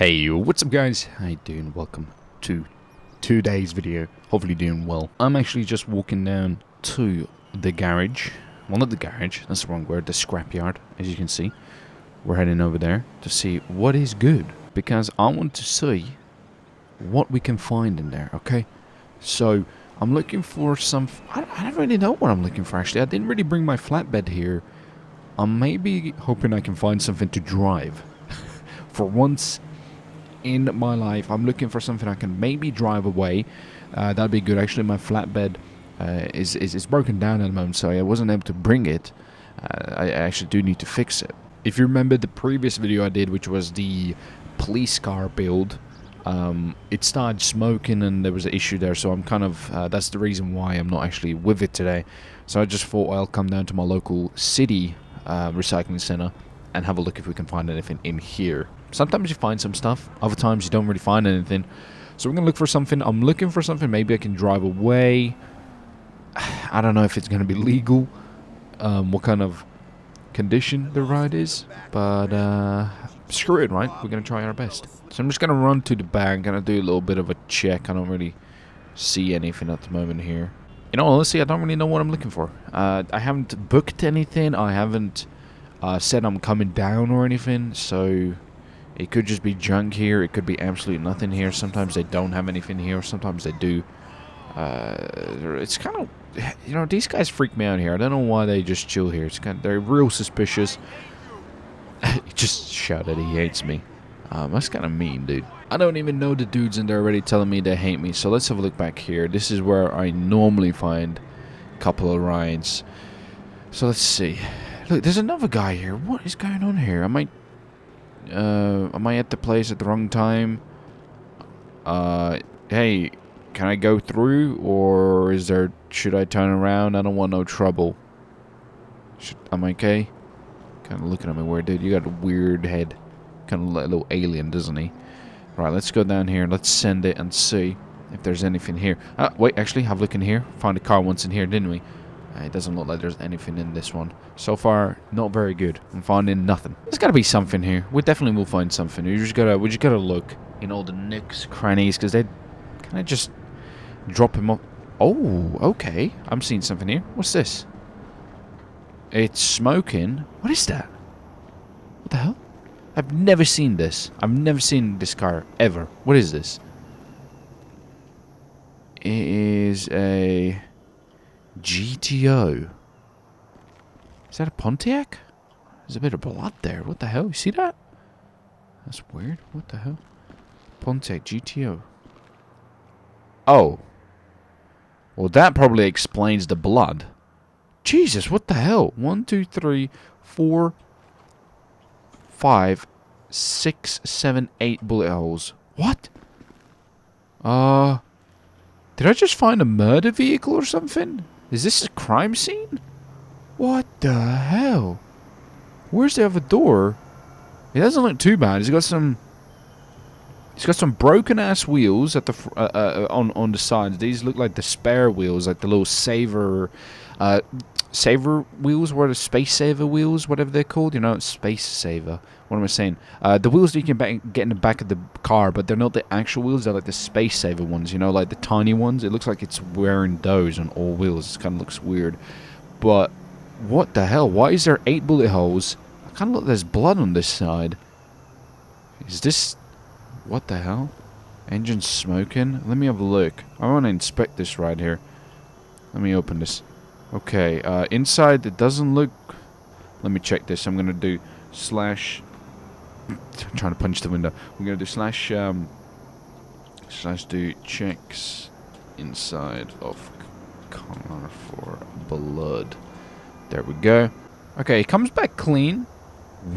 Hey, what's up guys? How you doing? Welcome to today's video. Hopefully doing well. I'm actually just walking down to the garage. Well, not the garage, that's the wrong word, the scrapyard. As you can see, we're heading over there to see what is good, because I want to see what we can find in there, okay? So, I'm looking for some... I don't really know what I'm looking for, actually. I didn't really bring my flatbed here. I'm maybe hoping I can find something to drive. For once in my life, I'm looking for something I can maybe drive away. That'd be good. Actually, my flatbed is broken down at the moment, so I wasn't able to bring it. I actually do need to fix it. If you remember the previous video I did, which was the police car build, it started smoking and there was an issue there, so I'm kind of that's the reason why I'm not actually with it today. So I just thought I'll come down to my local city recycling center and have a look if we can find anything in here. Sometimes you find some stuff, other times you don't really find anything. So we're gonna look for something. I'm looking for something maybe I can drive away. I don't know if it's gonna be legal, what kind of condition the ride is, but screw it, right? We're gonna try our best. So I'm just gonna run to the back, gonna do a little bit of a check. I don't really see anything at the moment here. In all honesty, I don't really know what I'm looking for. I haven't booked anything. I haven't said I'm coming down or anything, so it could just be junk here. It could be absolutely nothing here. Sometimes they don't have anything here. Sometimes they do. It's kind of, you know, these guys freak me out here. I don't know why they just chill here. It's kind of, they're real suspicious. He just shouted he hates me. That's kind of mean, dude. I don't even know the dudes and they're already telling me they hate me. So let's have a look back here. This is where I normally find a couple of rides. So let's see. Look, there's another guy here. What is going on here? Am I at the place at the wrong time? Hey, can I go through, or should I turn around? I don't want no trouble. Am I okay? Kind of looking at me weird, dude. You got a weird head. Kind of like a little alien, doesn't he? Right, let's go down here. Let's send it and see if there's anything here. Wait, actually, have a look in here. Found a car once in here, didn't we? It doesn't look like there's anything in this one. So far, not very good. I'm finding nothing. There's got to be something here. We definitely will find something. We just gotta look in all the nooks, crannies, because they kind of just drop him off. Oh, okay. I'm seeing something here. What's this? It's smoking. What is that? What the hell? I've never seen this. I've never seen this car ever. What is this? It is a GTO. Is that a Pontiac? There's a bit of blood there. What the hell? You see that? That's weird. What the hell? Pontiac GTO. Oh. Well, that probably explains the blood. Jesus, what the hell? 1, 2, 3, 4, 5, 6, 7, 8 bullet holes. What? Did I just find a murder vehicle or something? Is this a crime scene? What the hell? Where's the other door? It doesn't look too bad. He's got some broken ass wheels at the on the sides. These look like the spare wheels, like the little saver wheels, or the space saver wheels, whatever they're called. You know, space saver. What am I saying? The wheels that you can get in the back of the car, but they're not the actual wheels. They're like the space saver ones. You know, like the tiny ones. It looks like it's wearing those on all wheels. It kind of looks weird. But what the hell? Why is there 8 bullet holes? I kind of look. There's blood on this side. Is this? What the hell? Engine smoking? Let me have a look. I want to inspect this right here. Let me open this. Okay, inside it doesn't look... Let me check this. I'm going to do slash... I'm trying to punch the window. We're going to do slash do checks inside of car for blood. There we go. Okay, it comes back clean.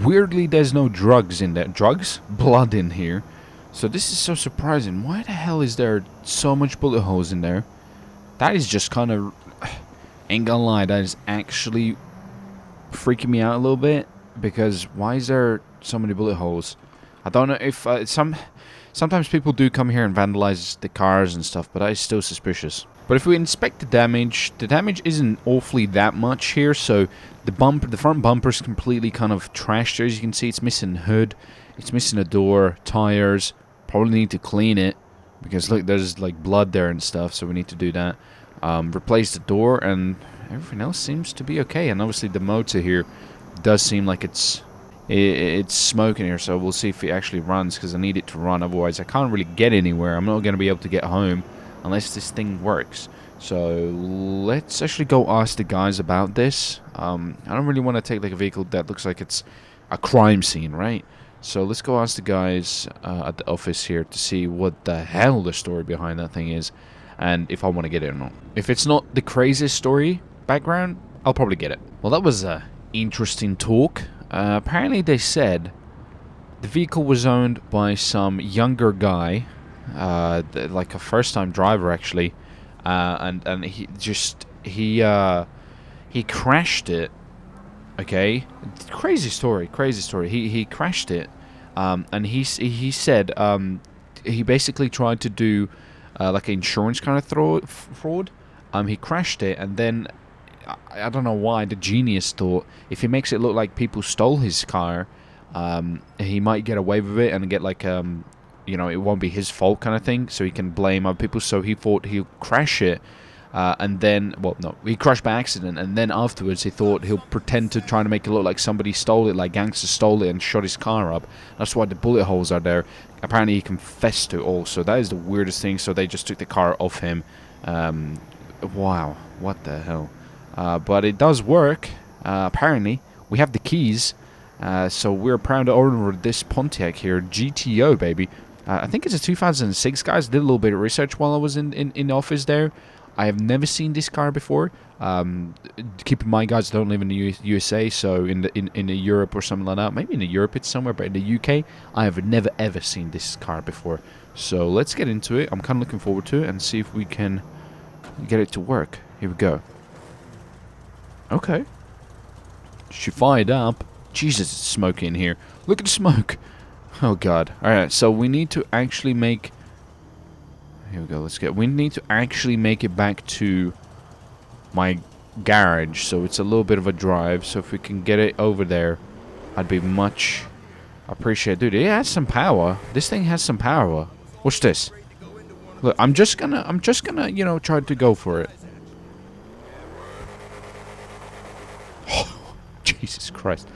Weirdly, there's no drugs in there. Drugs? Blood in here. So this is so surprising. Why the hell is there so much bullet holes in there? That is just kind of... Ain't gonna lie, that is actually freaking me out a little bit. Because why is there so many bullet holes? I don't know if... sometimes people do come here and vandalize the cars and stuff, but that is still suspicious. But if we inspect the damage isn't awfully that much here. So the front bumper's completely kind of trashed. As you can see, it's missing hood, it's missing a door, tires. Probably need to clean it because look, there's like blood there and stuff. So we need to do that. Replace the door, and everything else seems to be okay. And obviously the motor here does seem like it's smoking here. So we'll see if it actually runs, because I need it to run. Otherwise, I can't really get anywhere. I'm not going to be able to get home unless this thing works. So let's actually go ask the guys about this. I don't really want to take like a vehicle that looks like it's a crime scene, right? So let's go ask the guys at the office here to see what the hell the story behind that thing is, and if I want to get it or not. If it's not the craziest story background, I'll probably get it. Well, that was interesting talk. Apparently they said the vehicle was owned by some younger guy, like a first-time driver actually, and he crashed it. Okay, crazy story. He crashed it, and he said he basically tried to do like an insurance kind of fraud. He crashed it, and then I don't know why the genius thought if he makes it look like people stole his car, he might get away with it and get like you know, it won't be his fault kind of thing, so he can blame other people. So he thought he'll crash it, and then, well, no, he crashed by accident, and then afterwards he thought he'll pretend to try to make it look like somebody stole it, like gangsters stole it and shot his car up. That's why the bullet holes are there. Apparently he confessed to it all, so that is the weirdest thing. So they just took the car off him. Wow, what the hell? But it does work, apparently. We have the keys, so we're proud to order this Pontiac here, GTO, baby. I think it's a 2006, guys. Did a little bit of research while I was in the office there. I have never seen this car before. Keep in mind, guys, I don't live in the USA, so in Europe or something like that. Maybe in Europe it's somewhere, but in the UK, I have never ever seen this car before. So let's get into it. I'm kind of looking forward to it and see if we can get it to work. Here we go. Okay. She fired up. Jesus, it's smoky in here. Look at the smoke. Oh god. Alright, so we need to actually make... Here we go, let's get... We need to actually make it back to my garage. So it's a little bit of a drive. So if we can get it over there, I'd be much appreciated. Dude, it has some power. This thing has some power. Watch this. Look, I'm just gonna, you know, try to go for it. Jesus Christ.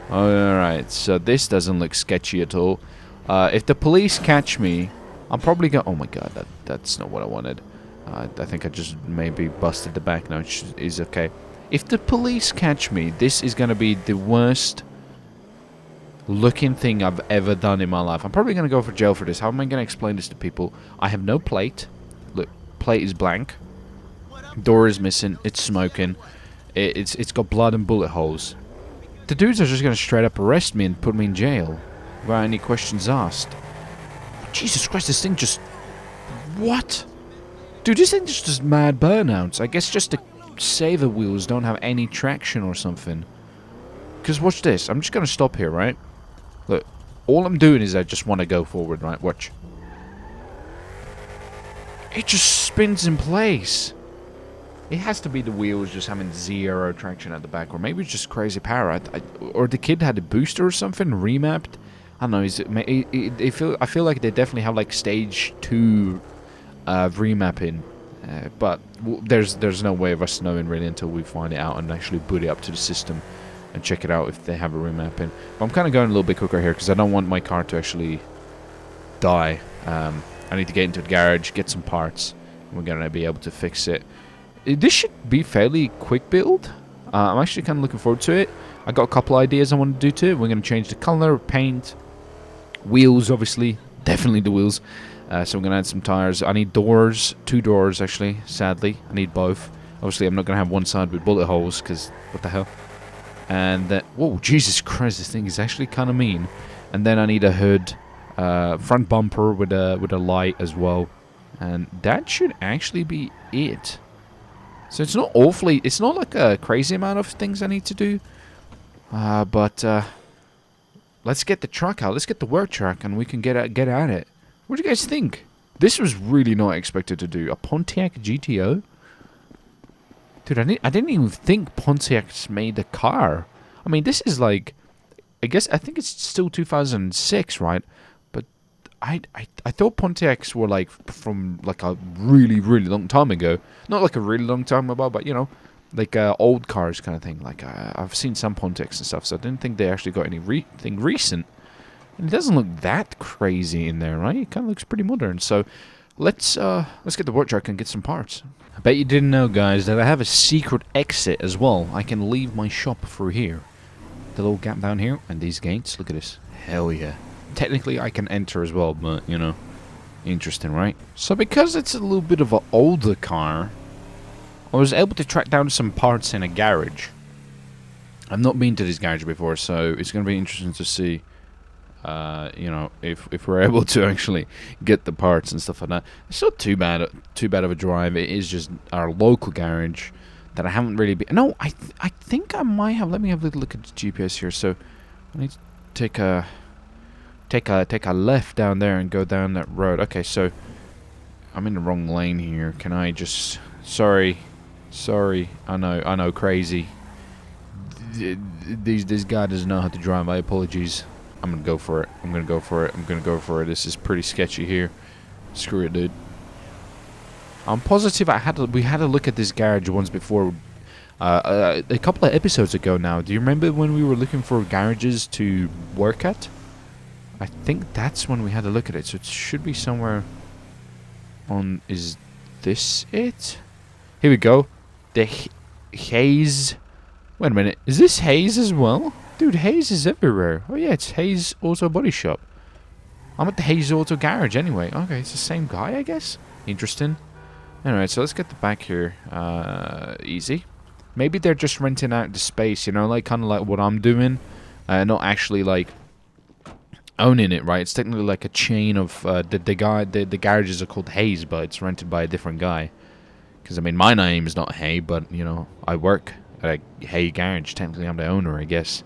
Alright, so this doesn't look sketchy at all. If the police catch me, I'm probably going... Oh my god, that's not what I wanted. I think I just maybe busted the back now, which is okay. If the police catch me, this is going to be the worst looking thing I've ever done in my life. I'm probably going to go for jail for this. How am I going to explain this to people? I have no plate. Look, plate is blank. Door is missing. It's smoking. It's got blood and bullet holes. The dudes are just going to straight up arrest me and put me in jail without any questions asked. Jesus Christ, this thing just... What? Dude, this thing just does mad burnouts. I guess just the saver wheels don't have any traction or something. Because watch this. I'm just going to stop here, right? Look, all I'm doing is I just want to go forward, right? Watch. It just spins in place. It has to be the wheels just having zero traction at the back, or maybe it's just crazy power. Or the kid had a booster or something remapped. I don't know. I feel like they definitely have like stage 2 remapping, but there's no way of us knowing really until we find it out and actually boot it up to the system and check it out if they have a remapping. But I'm kind of going a little bit quicker here because I don't want my car to actually die. I need to get into the garage, get some parts, and we're gonna be able to fix it. This should be fairly quick build. I'm actually kind of looking forward to it. I got a couple ideas I want to do to it. We're going to change the color, paint, wheels, obviously. Definitely the wheels. So I'm going to add some tires. I need doors. 2 doors, actually, sadly. I need both. Obviously, I'm not going to have one side with bullet holes, because what the hell. And then... Whoa, Jesus Christ, this thing is actually kind of mean. And then I need a hood. Front bumper with a light as well. And that should actually be it. So it's not awfully... It's not like a crazy amount of things I need to do. But let's get the truck out. Let's get the work truck and we can get at it. What do you guys think? This was really not expected to do. A Pontiac GTO? Dude, I didn't even think Pontiacs made a car. I mean, this is like... I think it's still 2006, right? But I thought Pontiacs were like from like a really, really long time ago. Not like a really long time ago, but you know, like old cars kind of thing. Like I've seen some Pontiacs and stuff, so I didn't think they actually got anything recent. And it doesn't look that crazy in there, right? It kind of looks pretty modern. So let's get the work truck and get some parts. I bet you didn't know, guys, that I have a secret exit as well. I can leave my shop through here. The little gap down here and these gates. Look at this. Hell yeah. Technically, I can enter as well, but, you know, interesting, right? So because it's a little bit of an older car, I was able to track down some parts in a garage. I've not been to this garage before, so it's going to be interesting to see, you know, if we're able to actually get the parts and stuff like that. It's not too bad of a drive. It is just our local garage that I haven't really been... No, I think I might have... Let me have a little look at the GPS here. So, I need to take a left down there and go down that road. Okay, so I'm in the wrong lane here. Can I just... Sorry. I know, crazy. This guy doesn't know how to drive. My apologies. I'm gonna go for it. This is pretty sketchy here. Screw it, dude. I'm positive we had a look at this garage once before, a couple of episodes ago now. Do you remember when we were looking for garages to work at? I think that's when we had a look at it. So it should be somewhere on... Is this it? Here we go. The Hayes... Wait a minute. Is this Hayes as well? Dude, Hayes is everywhere. Oh yeah, it's Hayes Auto Body Shop. I'm at the Hayes Auto Garage anyway. Okay, it's the same guy, I guess. Interesting. Alright, so let's get the back here. Easy. Maybe they're just renting out the space, you know, like kind of like what I'm doing. Not actually like owning it, right? It's technically like a chain of the garages are called Hayes, but it's rented by a different guy. Because I mean, my name is not Hay, but you know, I work at a Hay garage. Technically, I'm the owner, I guess.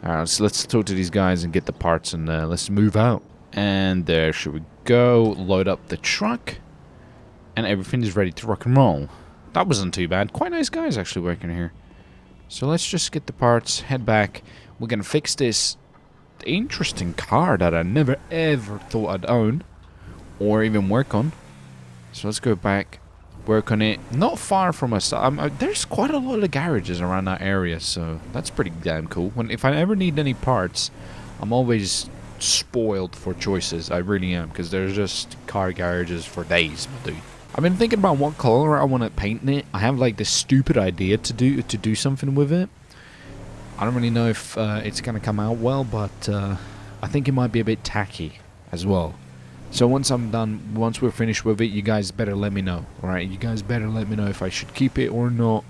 Alright, so let's talk to these guys and get the parts, and let's move out. And there, should we go? Load up the truck. And everything is ready to rock and roll. That wasn't too bad. Quite nice guys actually working here. So let's just get the parts, head back. We're gonna fix this interesting car that I never ever thought I'd own. Or even work on. So let's go back, work on it. Not far from us. There's quite a lot of garages around that area, so that's pretty damn cool. If I ever need any parts, I'm always spoiled for choices. I really am, because there's just car garages for days, dude. I've been thinking about what color I want to paint it. I have like this stupid idea to do something with it. I don't really know if it's gonna come out well, but I think it might be a bit tacky as well. So once we're finished with it, you guys better let me know. Alright, you guys better let me know if I should keep it or not.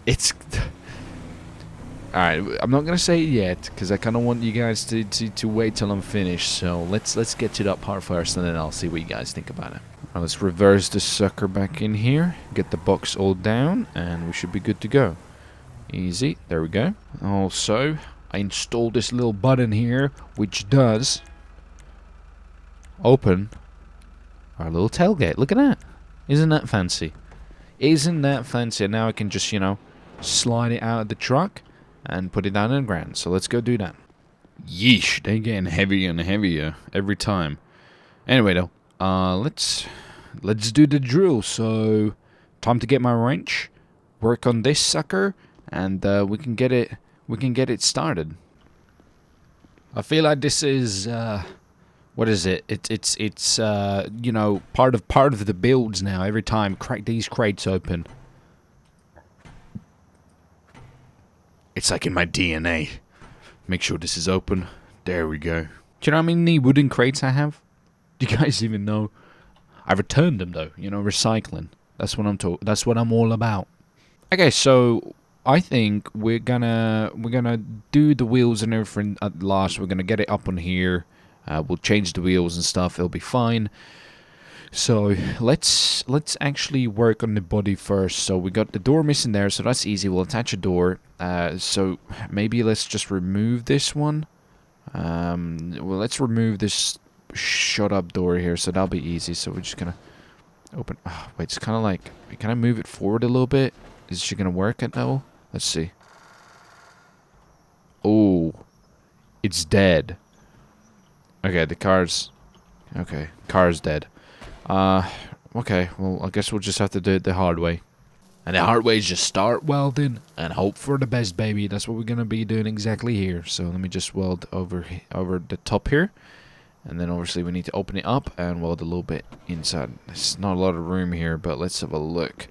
It's... Alright, I'm not gonna say it yet, because I kind of want you guys to wait till I'm finished. So let's get to that part first, and then I'll see what you guys think about it. Now let's reverse this sucker back in here, get the box all down, and we should be good to go. Easy, there we go. Also, I installed this little button here, which does open our little tailgate. Look at that. Isn't that fancy? Isn't that fancy? And now I can just, you know, slide it out of the truck and put it down in the ground. So let's go do that. Yeesh, they're getting heavier and heavier every time. Anyway though, let's do the drill. So time to get my wrench, work on this sucker, and we can get it started. I feel like this is what is it? It's you know, part of the builds now. Every time crack these crates open. It's like in my DNA. Make sure this is open. There we go. Do you know how many wooden crates I have? Do you guys even know? I returned them though. You know, recycling. That's what I'm all about. Okay, so I think we're gonna do the wheels and everything at last. We're gonna get it up on here. We'll change the wheels and stuff. It'll be fine. So let's actually work on the body first. So we got the door missing there, so that's easy. We'll attach a door. So maybe let's just remove this one. Well, let's remove this shut up door here, so that'll be easy. So we're just gonna open. Oh, wait, it's kind of like, can I move it forward a little bit? Is she gonna work at all? Let's see. Oh, it's dead. Okay, the car's... Okay, car's dead. Okay, well, I guess we'll just have to do it the hard way. And the hard way is just start welding and hope for the best, baby. That's what we're going to be doing exactly here. So let me just weld over the top here. And then obviously we need to open it up and weld a little bit inside. There's not a lot of room here, but let's have a look.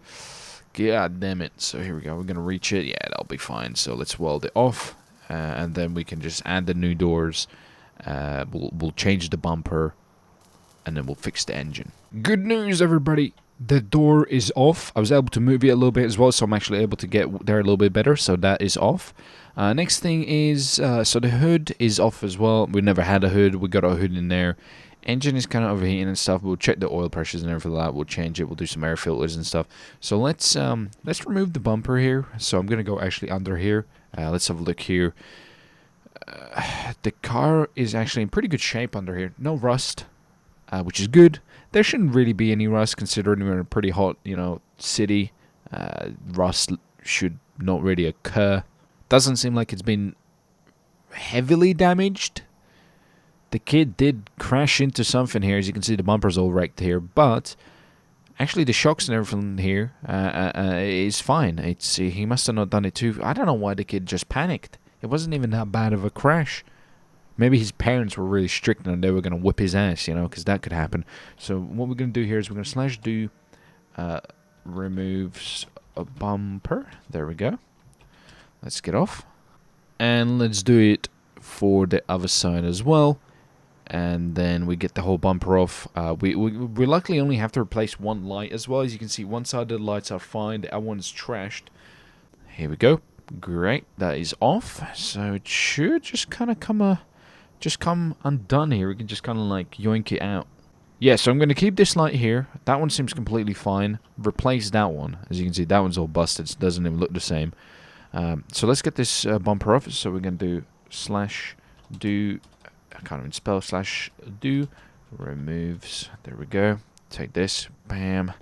God damn it. So here we go. We're going to reach it. Yeah, that'll be fine. So let's weld it off. And then we can just add the new doors. We'll change the bumper. And then we'll fix the engine. Good news, everybody. The door is off. I was able to move it a little bit as well, so I'm actually able to get there a little bit better. So that is off. Next thing is, so the hood is off as well. We never had a hood. We got a hood in there. Engine is kind of overheating and stuff. We'll check the oil pressures and everything like that. We'll change it. We'll do some air filters and stuff. So let's remove the bumper here. So I'm gonna go actually under here. Let's have a look here. The car is actually in pretty good shape under here. No rust. Which is good. There shouldn't really be any rust considering we're in a pretty hot, city. Rust should not really occur. Doesn't seem like it's been heavily damaged. The kid did crash into something here. As you can see, the bumper's all wrecked here. But actually, the shocks and everything here is fine. He must have not done it too. I don't know why the kid just panicked. It wasn't even that bad of a crash. Maybe his parents were really strict and they were going to whip his ass, because that could happen. So what we're going to do here is we're going to slash do removes a bumper. There we go. Let's get off. And let's do it for the other side as well. And then we get the whole bumper off. We luckily only have to replace one light as well. As you can see, one side of the lights are fine. The other one's trashed. Here we go. Great. That is off. So it should just kind of come undone here. We can just kind of like yoink it out. Yeah, so I'm going to keep this light here. That one seems completely fine. Replace that one. As you can see, that one's all busted. It doesn't even look the same. So let's get this bumper off. So we're going to do slash do. I can't even spell slash do. Removes. There we go. Take this. Bam.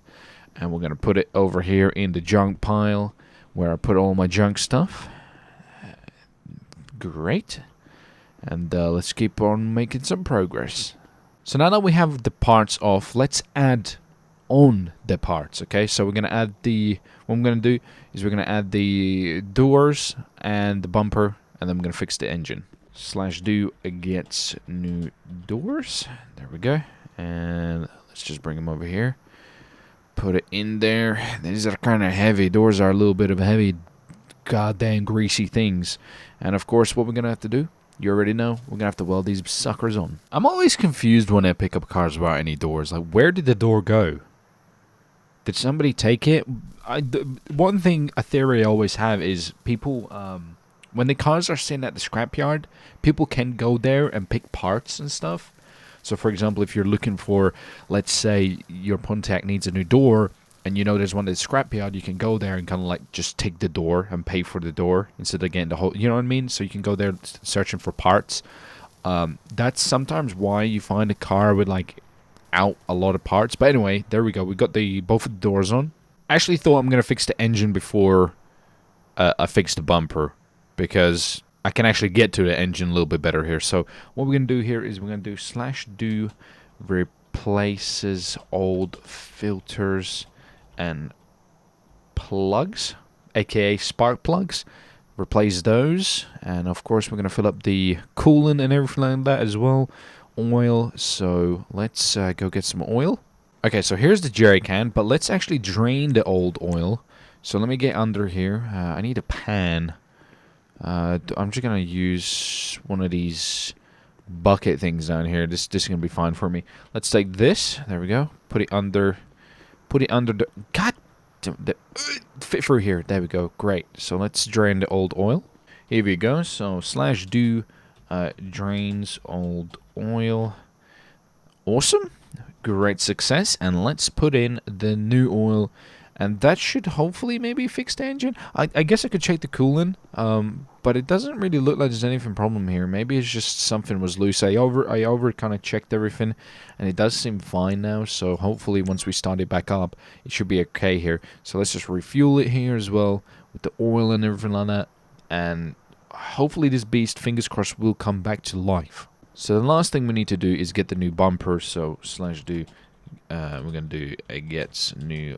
And we're going to put it over here in the junk pile where I put all my junk stuff. Great. And let's keep on making some progress. So now that we have the parts off, let's add on the parts, okay? So we're going to add what I'm going to do is we're going to add the doors and the bumper, and then I'm going to fix the engine. Slash do gets new doors. There we go. And let's just bring them over here. Put it in there. These are kind of heavy. Doors are a little bit of heavy, goddamn greasy things. And of course, what we're going to have to do, you already know, we're going to have to weld these suckers on. I'm always confused when I pick up cars without any doors. Like, where did the door go? Did somebody take it? One thing, a theory I always have is people, when the cars are sitting at the scrapyard, people can go there and pick parts and stuff. So, for example, if you're looking for, let's say, your Pontiac needs a new door, and there's one at the scrapyard, you can go there and kind of like just take the door and pay for the door instead of getting the whole, you know what I mean? So you can go there searching for parts. That's sometimes why you find a car with like out a lot of parts. But anyway, there we go. We got both of the doors on. I actually thought I'm going to fix the engine before I fix the bumper, because I can actually get to the engine a little bit better here. So what we're going to do here is we're going to do slash do replaces old filters and plugs, aka spark plugs. Replace those, and of course we're going to fill up the coolant and everything like that as well. Oil, so let's go get some oil. Okay, so here's the jerry can, but let's actually drain the old oil. So let me get under here. I need a pan. I'm just going to use one of these bucket things down here. This is going to be fine for me. Let's take this. There we go. Put it under the... God! Fit through here. There we go. Great. So let's drain the old oil. Here we go. So slash do drains old oil. Awesome. Great success. And let's put in the new oil. And that should hopefully maybe fix the engine. I guess I could check the coolant, but it doesn't really look like there's anything problem here. Maybe it's just something was loose. I over kind of checked everything, and it does seem fine now. So hopefully once we start it back up, it should be okay here. So let's just refuel it here as well with the oil and everything like that. And hopefully this beast, fingers crossed, will come back to life. So the last thing we need to do is get the new bumper. So /do. We're gonna do a gets new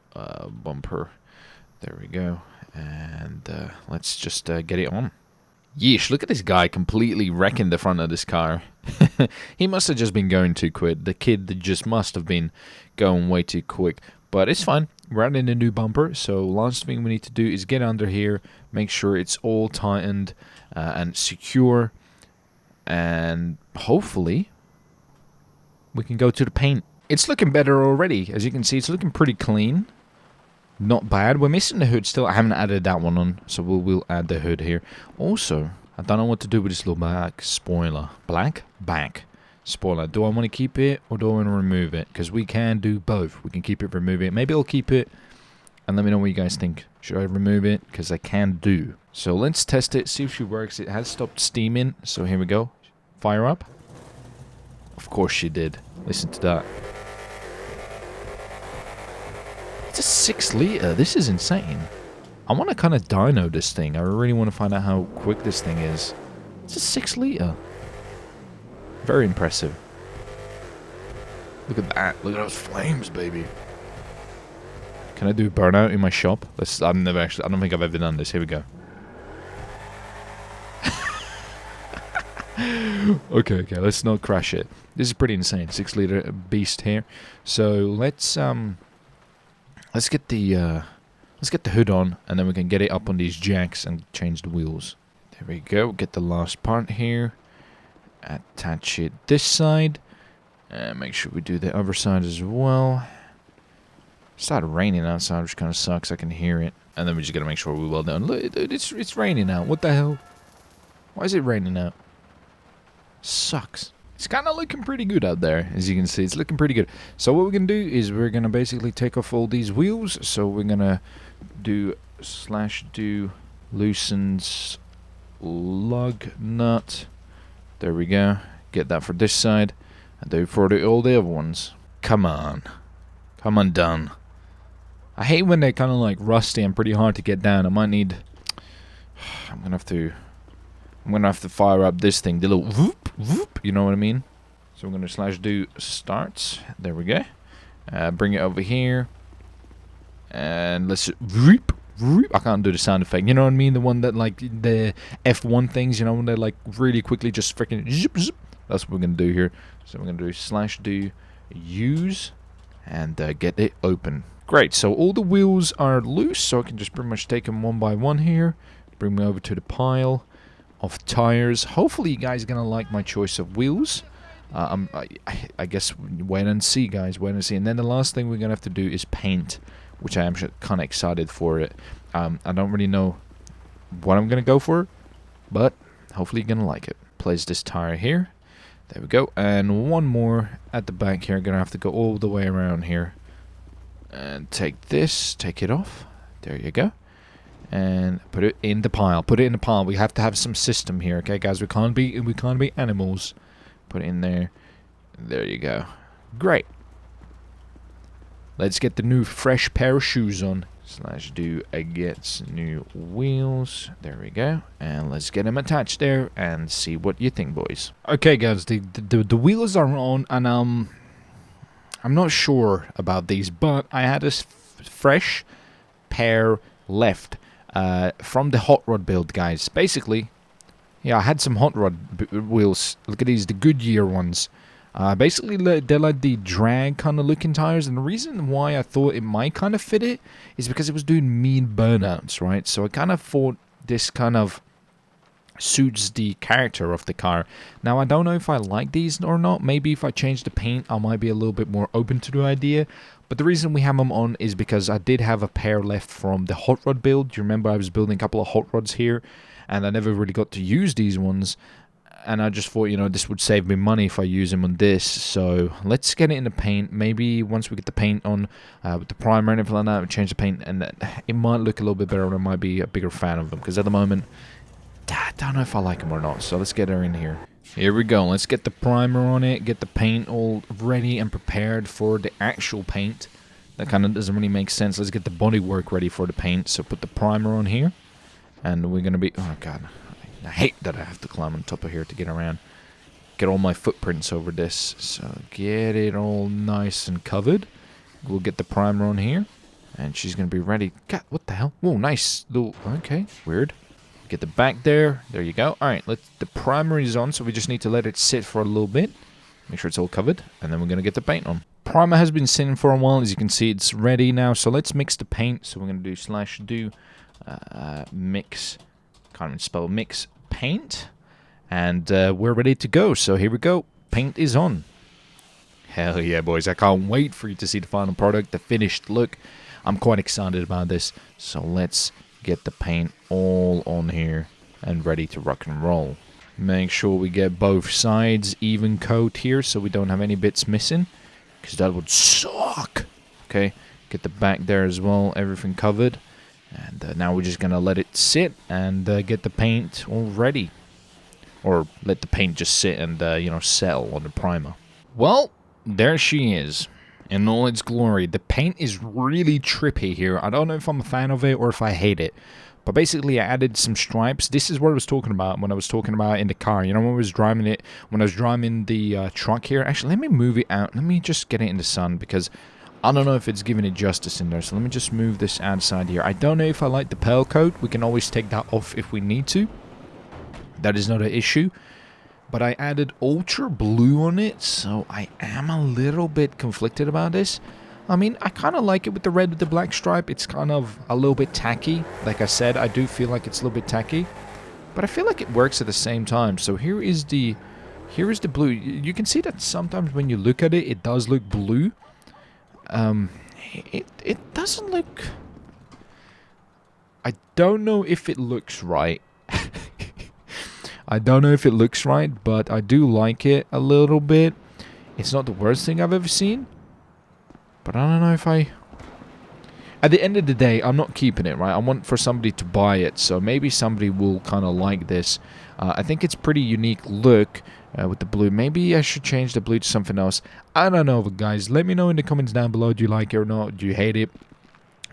bumper. There we go, and let's just get it on. Yeesh, look at this guy completely wrecking the front of this car. He must have just been going too quick. The kid that just must have been going way too quick, but it's fine. We're adding a new bumper, so last thing we need to do is get under here, make sure it's all tightened and secure, and hopefully we can go to the paint. It's looking better already. As you can see, it's looking pretty clean. Not bad. We're missing the hood still. I haven't added that one on, so we'll add the hood here. Also, I don't know what to do with this little back spoiler. Back spoiler. Do I want to keep it or do I want to remove it? Because we can do both. We can keep it, remove it. Maybe I'll keep it and let me know what you guys think. Should I remove it? Because I can do. So let's test it, see if she works. It has stopped steaming, so here we go. Fire up. Of course she did. Listen to that. It's a 6 liter. This is insane. I want to kind of dyno this thing. I really want to find out how quick this thing is. It's a 6 liter. Very impressive. Look at that. Look at those flames, baby. Can I do burnout in my shop? I don't think I've ever done this. Here we go. Okay, let's not crash it. This is pretty insane. 6 liter beast here. So let's get the hood on, and then we can get it up on these jacks and change the wheels. There we go. Get the last part here. Attach it this side, and make sure we do the other side as well. It started raining outside, which kind of sucks. I can hear it, and then we just gotta make sure we're well done. Look, dude, it's raining out. What the hell? Why is it raining out? Sucks. It's kind of looking pretty good out there, as you can see. It's looking pretty good. So what we're going to do is we're going to basically take off all these wheels. So we're going to do /do loosens lug nut. There we go. Get that for this side. And do for all the other ones. Come on. Come undone. I hate when they're kind of like rusty and pretty hard to get down. I might need... I'm going to have to fire up this thing, the little whoop, whoop, you know what I mean? So we're going to /do starts. There we go. Bring it over here. And let's whoop, whoop. I can't do the sound effect, you know what I mean? The one that like the F1 things, you know, when they like really quickly just freaking zip, zip. That's what we're going to do here. So we're going to do /do use and get it open. Great, so all the wheels are loose, so I can just pretty much take them one by one here. Bring me over to the pile of tires. Hopefully you guys are gonna like my choice of wheels. I guess wait and see, guys. Wait and see. And then the last thing we're gonna have to do is paint, which I am kind of excited for it. I don't really know what I'm gonna go for, but hopefully you're gonna like it. Place this tire here. There we go. And one more at the back here. Gonna have to go all the way around here and take this. Take it off. There you go. And put it in the pile. Put it in the pile. We have to have some system here, okay, guys? We can't be animals. Put it in there. There you go. Great. Let's get the new fresh pair of shoes on. /do gets new wheels. There we go. And let's get them attached there and see what you think, boys. Okay, guys. The wheels are on, and I'm not sure about these, but I had a fresh pair left. From the hot rod build, guys. Basically, yeah, I had some hot rod wheels. Look at these, the Goodyear ones. Basically, they're like the drag kind of looking tires, and the reason why I thought it might kind of fit it is because it was doing mean burnouts, right? So I kind of thought this kind of suits the character of the car. Now, I don't know if I like these or not. Maybe if I change the paint, I might be a little bit more open to the idea. But the reason we have them on is because I did have a pair left from the hot rod build. Do you remember I was building a couple of hot rods here, and I never really got to use these ones. and I just thought, you know, this would save me money if I use him on this. So let's get it in the paint. Maybe once we get the paint on with the primer and everything like that, we change the paint, and it might look a little bit better, and I might be a bigger fan of them, because at the moment, I don't know if I like them or not. So let's get her in here. Here we go. Let's get the primer on it, get the paint all ready and prepared for the actual paint. That kind of doesn't really make sense. Let's get the bodywork ready for the paint. So put the primer on here, and we're going to be... Oh, God. I hate that I have to climb on top of here to get around. Get all my footprints over this. So get it all nice and covered. We'll get the primer on here. And she's going to be ready. God, what the hell? Whoa, nice. Little, okay, weird. Get the back there. There you go. Alright, the primer is on, so we just need to let it sit for a little bit. Make sure it's all covered. And then we're going to get the paint on. Primer has been sitting for a while. As you can see, it's ready now. So let's mix the paint. So we're going to do /do mix... Can't even spell mix paint, and we're ready to go. So here we go. Paint is on. Hell yeah, boys! I can't wait for you to see the final product, the finished look. I'm quite excited about this. So let's get the paint all on here and ready to rock and roll. Make sure we get both sides even coat here, so we don't have any bits missing, because that would suck. Okay, get the back there as well. Everything covered. And now we're just going to let it sit and get the paint all ready. Or let the paint just sit and, you know, settle on the primer. Well, there she is. In all its glory. The paint is really trippy here. I don't know if I'm a fan of it or if I hate it. But basically I added some stripes. This is what I was talking about when I was talking about in the car. You know, when I was driving it, when I was driving the truck here. Actually, let me move it out. Let me just get it in the sun, because... I don't know if it's giving it justice in there, so let me just move this outside here. I don't know if I like the pearl coat. We can always take that off if we need to. That is not an issue. But I added ultra blue on it, so I am a little bit conflicted about this. I mean, I kind of like it with the red with the black stripe. It's kind of a little bit tacky. Like I said, I do feel like it's a little bit tacky. But I feel like it works at the same time. So here is the blue. You can see that sometimes when you look at it, it does look blue. It doesn't look... I don't know if it looks right. I don't know if it looks right, but I do like it a little bit. It's not the worst thing I've ever seen. But I don't know if I... At the end of the day, I'm not keeping it, right? I want for somebody to buy it, so maybe somebody will kind of like this. I think it's pretty unique look with the blue. Maybe I should change the blue to something else. I don't know, but guys, let me know in the comments down below. Do you like it or not? Do you hate it?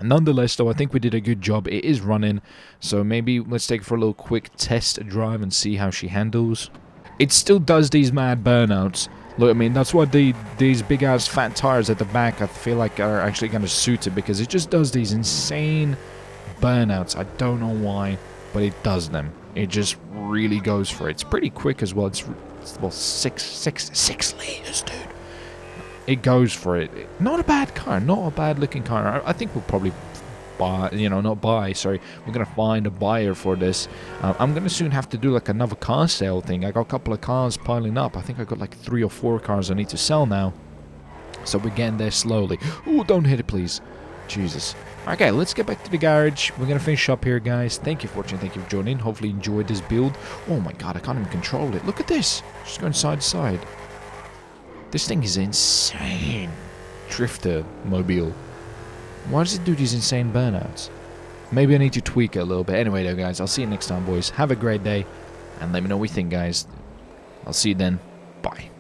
Nonetheless, though, I think we did a good job. It is running, so maybe let's take it for a little quick test drive and see how she handles. It still does these mad burnouts. Look, I mean, that's why these big-ass fat tires at the back, I feel like, are actually going to suit it, because it just does these insane burnouts. I don't know why, but it does them. It just really goes for it. It's pretty quick as well. It's well, 6 liters, dude. It goes for it. Not a bad car. Not a bad-looking car. I think we'll probably buy, you know, not buy, sorry. We're going to find a buyer for this. I'm going to soon have to do, like, another car sale thing. I got a couple of cars piling up. I think I got, like, 3 or 4 cars I need to sell now. So we're getting there slowly. Oh, don't hit it, please. Jesus. Okay, let's get back to the garage. We're going to finish up here, guys. Thank you for watching. Thank you for joining. Hopefully you enjoyed this build. Oh, my God. I can't even control it. Look at this. Just going side to side. This thing is insane. Drifter mobile. Why does it do these insane burnouts? Maybe I need to tweak it a little bit. Anyway, though, guys, I'll see you next time, boys. Have a great day. And let me know what you think, guys. I'll see you then. Bye.